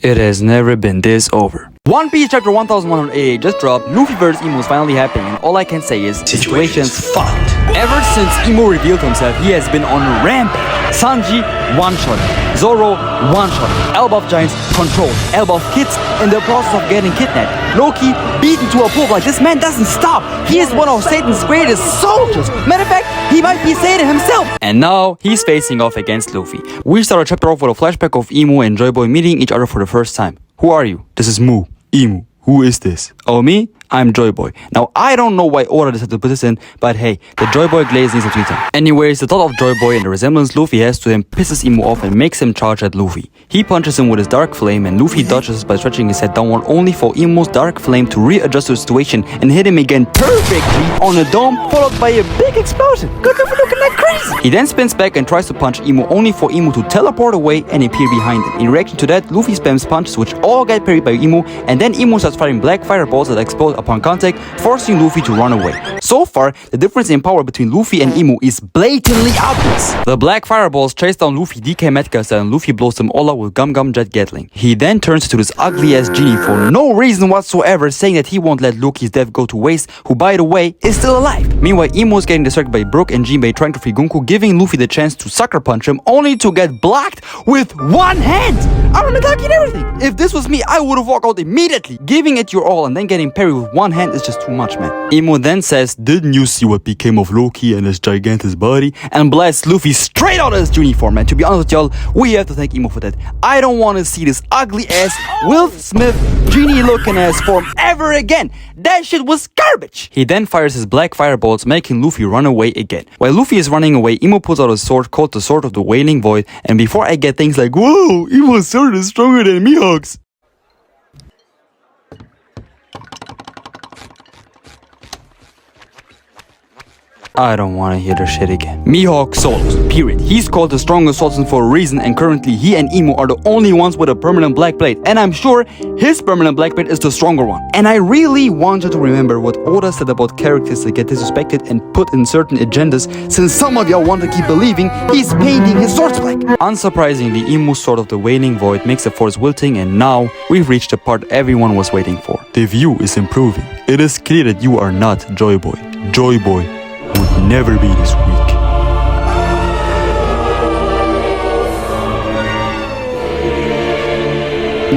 It has never been this over. One Piece chapter 1188 just dropped, Luffy vs Imu is finally happening, and all I can say is, situation's fucked. Ever since Imu revealed himself, he has been on a rampage. Sanji, one-shot. Zoro, one-shot. Elbaf Giants, controlled. Elbaf kids in the process of getting kidnapped. Loki, beaten to a pulp. Like, this man doesn't stop. He is one of Satan's greatest soldiers. Matter of fact, he might be Satan himself. And now, he's facing off against Luffy. We start our chapter off with a flashback of Imu and Joy Boy meeting each other for the first time. Who are you? This is Mu. Imu. Who is this? Oh, me? I'm Joy Boy. Now, I don't know why order decided to put this in, but hey, the Joy Boy glaze needs a tweeter. Anyways, the thought of Joy Boy and the resemblance Luffy has to him pisses Imu off and makes him charge at Luffy. He punches him with his dark flame, and Luffy dodges by stretching his head downward, only for Imu's dark flame to readjust the situation and hit him again perfectly on the dome, followed by a big explosion. Good Luffy looking like crazy. He then spins back and tries to punch Imu, only for Imu to teleport away and appear behind him. In reaction to that, Luffy spams punches which all get parried by Imu, and then Imu starts firing black fireballs that explode upon contact, forcing Luffy to run away. So far, the difference in power between Luffy and Imu is blatantly obvious. The black fireballs chase down Luffy DK Metcalf and Luffy blows them all out with Gum Gum Jet Gatling. He then turns into this ugly ass genie for no reason whatsoever, saying that he won't let Loki's death go to waste, who by the way is still alive. Meanwhile, Imu is getting distracted by Brook and Jinbei trying to free Gunko, giving Luffy the chance to sucker punch him, only to get blocked with one hand. I'm attacking everything. If this was me, I would have walked out immediately. Giving it your all and then getting parried with one hand is just too much, man. Imu then says, "Didn't you see what became of Loki and his gigantic body?" and blasts Luffy straight out of his uniform. And to be honest with y'all, we have to thank Imu for that. I don't want to see this ugly ass Will Smith genie looking ass form ever again. That shit was garbage. He then fires his black fireballs, making Luffy run away again. While Luffy is running away, Imu pulls out a sword called the Sword of the Wailing Void, and before I get things like, "Whoa, Imu's sword is stronger than Mihawk's," I don't want to hear the shit again. Mihawk solos, period. He's called the strongest swordsman for a reason, and currently he and Imu are the only ones with a permanent black blade. And I'm sure his permanent black blade is the stronger one. And I really want you to remember what Oda said about characters that get disrespected and put in certain agendas, since some of y'all want to keep believing he's painting his swords black. Unsurprisingly, Imu's Sword of the Wailing Void makes the force wilting, and now we've reached the part everyone was waiting for. The view is improving. It is clear that you are not Joy Boy. Joy Boy would never be this weak.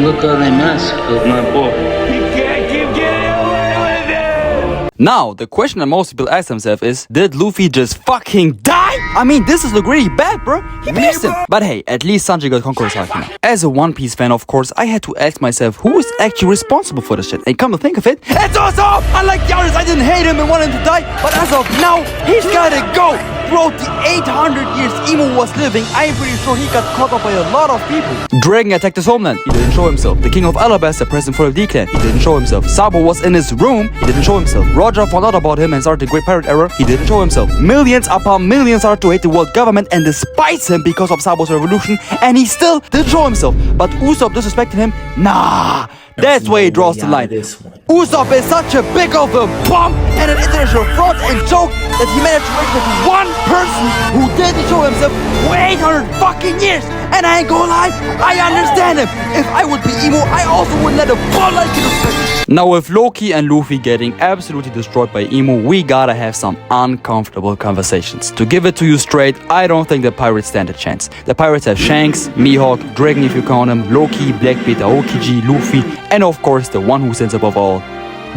Look how they massacred my boy. You can't keep getting away with it! Now, the question that most people ask themselves is, did Luffy just fucking die? I mean, this is really bad, bro. He missed him. But hey, at least Sanji got Conqueror's Haki now. As a One Piece fan, of course, I had to ask myself, who is actually responsible for this shit? And come to think of it, it's Usopp! Unlike the others, I didn't hate him and want him to die, but as of now, he's gotta go! Throughout the 800 years Imu was living, I'm pretty sure he got caught up by a lot of people. Dragon attacked his homeland, he didn't show himself. The king of Alabasta, president for the D-Clan, he didn't show himself. Sabo was in his room, he didn't show himself. Roger found out about him and started the Great Pirate Era, he didn't show himself. Millions upon millions started to hate the world government and despise him because of Sabo's revolution, and he still didn't show himself. But Usopp disrespected him? Nah! That's where he draws the line. Usopp is such a big of a bum and an international fraud and joke that he managed to make with one person who didn't show himself for 800 fucking years. And I ain't gonna lie, I understand him. If I would be Imu, I also wouldn't let a ball like you respect. Now with Loki and Luffy getting absolutely destroyed by Imu, we gotta have some uncomfortable conversations. To give it to you straight, I don't think the pirates stand a chance. The pirates have Shanks, Mihawk, Dragon if you count him, Loki, Blackbeard, Aokiji, Luffy, and of course the one who stands above all,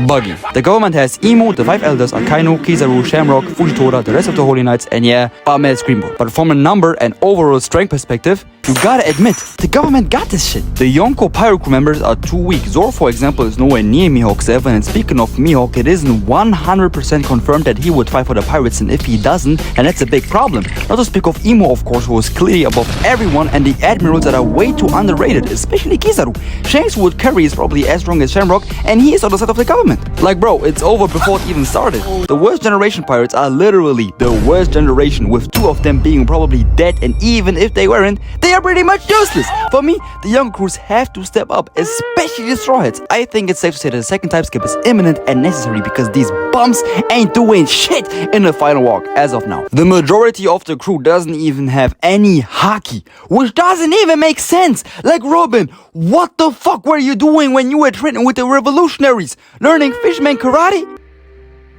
Buggy. The government has Imu, the 5 elders, Akainu, Kizaru, Shamrock, Fujitora, the rest of the Holy Knights, and yeah, Ahmed Screamboard. But from a number and overall strength perspective, you gotta admit, the government got this shit. The Yonko pirate crew members are too weak. Zoro, for example, is nowhere near Mihawk's level, and speaking of Mihawk, it isn't 100% confirmed that he would fight for the pirates, and if he doesn't, then that's a big problem. Not to speak of Imu, of course, who is clearly above everyone, and the admirals that are way too underrated, especially Kizaru. Shanks, who would carry, is probably as strong as Shamrock, and he is on the side of the government. development. Like bro, it's over before it even started. The worst generation pirates are literally the worst generation, with 2 of them being probably dead, and even if they weren't, they are pretty much useless. For me, the young crews have to step up, especially the Straw Hats. I think it's safe to say that the second time skip is imminent and necessary because these bums ain't doing shit in the final walk as of now. The majority of the crew doesn't even have any haki, which doesn't even make sense. Like Robin, what the fuck were you doing when you were training with the revolutionaries? Learning fishman karate?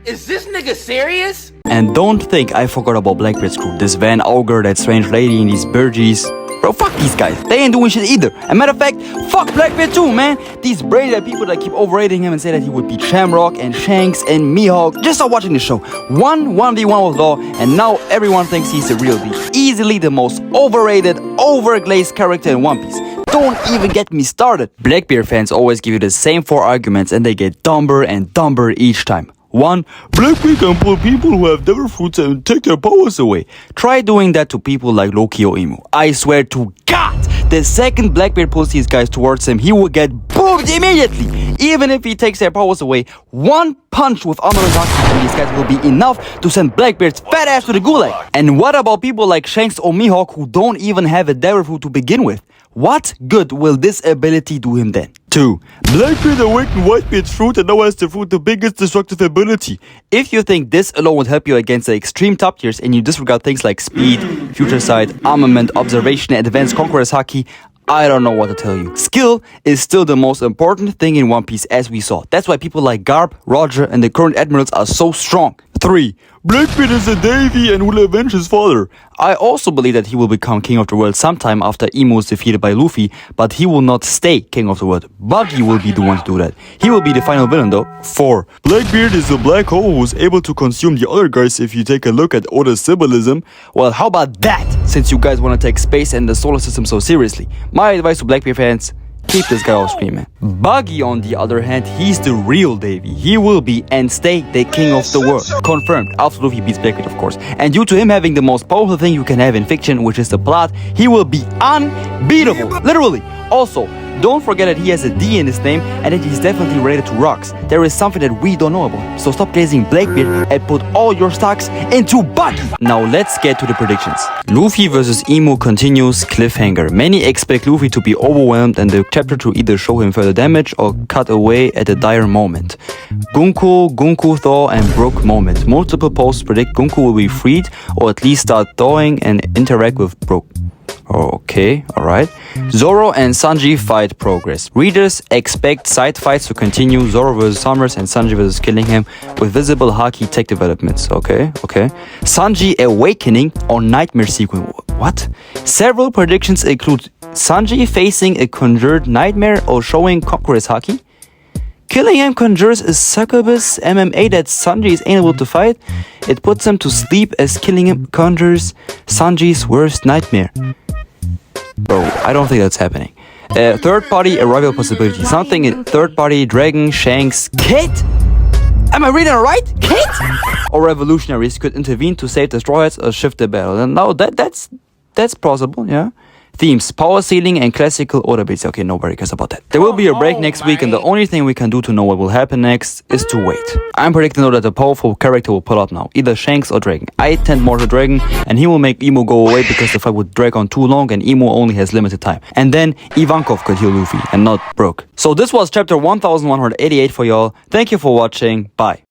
Is this nigga serious? And don't think I forgot about Blackbeard's crew. This Van Augur, that strange lady, and these Burgies. Bro, fuck these guys. They ain't doing shit either. And matter of fact, fuck Blackbeard too, man. These brain-dead people that keep overrating him and say that he would beat Shamrock and Shanks and Mihawk. Just start watching the show. 1v1 with Law, and now everyone thinks he's the real deal. Easily the most overrated, overglazed character in One Piece. Don't even get me started. Blackbeard fans always give you the same 4 arguments and they get dumber and dumber each time. 1. Blackbeard can pull people who have devil fruits and take their powers away. Try doing that to people like Loki or Imu. I swear to God, the second Blackbeard pulls these guys towards him, he will get boomed immediately. Even if he takes their powers away, one punch with armor and haki from these guys will be enough to send Blackbeard's fat ass to the gulag. And what about people like Shanks or Mihawk who don't even have a devil fruit to begin with? What good will this ability do him then? 2. Blackbeard awakened Whitebeard's fruit and now has the fruit the biggest destructive ability. If you think this alone would help you against the extreme top tiers and you disregard things like speed, future sight, armament, observation, and advanced conqueror's haki, I don't know what to tell you. Skill is still the most important thing in One Piece, as we saw. That's why people like Garp, Roger, and the current admirals are so strong. 3. Blackbeard is a Davy and will avenge his father. I also believe that he will become king of the world sometime after Imu is defeated by Luffy, but he will not stay king of the world. Buggy will be the one to do that. He will be the final villain though. 4. Blackbeard is a black hole who's able to consume the other guys if you take a look at Oda's symbolism. Well, how about that, since you guys want to take space and the solar system so seriously? My advice to Blackbeard fans: keep this guy off screen, man. Buggy, on the other hand, he's the real Davy. He will be and stay the king of the world. Confirmed. After Luffy beats Blackbeard, of course. And due to him having the most powerful thing you can have in fiction, which is the plot, he will be unbeatable. Literally. Also, don't forget that he has a D in his name and that he's definitely related to rocks. There is something that we don't know about. So stop chasing Blackbeard and put all your stocks into Buggy. Now let's get to the predictions. Luffy vs Imu continues cliffhanger. Many expect Luffy to be overwhelmed and the chapter to either show him further damage or cut away at a dire moment. Gunku thaw and Brook moment. Multiple posts predict Gunku will be freed or at least start thawing and interact with Brook. Okay, alright. Zoro and Sanji fight progress. Readers expect side fights to continue. Zoro vs Summers and Sanji vs Killing Him with visible haki tech developments. Okay. Sanji awakening or nightmare sequence. What? Several predictions include Sanji facing a conjured nightmare or showing Conqueror's haki. Killing Him conjures a succubus MMA that Sanji is unable to fight. It puts him to sleep as Killing Him conjures Sanji's worst nightmare. Bro, I don't think that's happening. Third party arrival possibility. Something in third party Dragon, Shanks, Kid? Am I reading it right? Kid? Or revolutionaries could intervene to save the Straw Hats or shift the battle. And now that's plausible, yeah. Themes: power ceiling and classical order beats. Okay, nobody cares about that. There will be a break next week, and the only thing we can do to know what will happen next is to wait. I'm predicting though that a powerful character will pull up now, either Shanks or Dragon. I tend more to Dragon, and he will make Imu go away because the fight would drag on too long and Imu only has limited time. And then Ivankov could heal Luffy and not Brook. So this was chapter 1188 for y'all. Thank you for watching. Bye.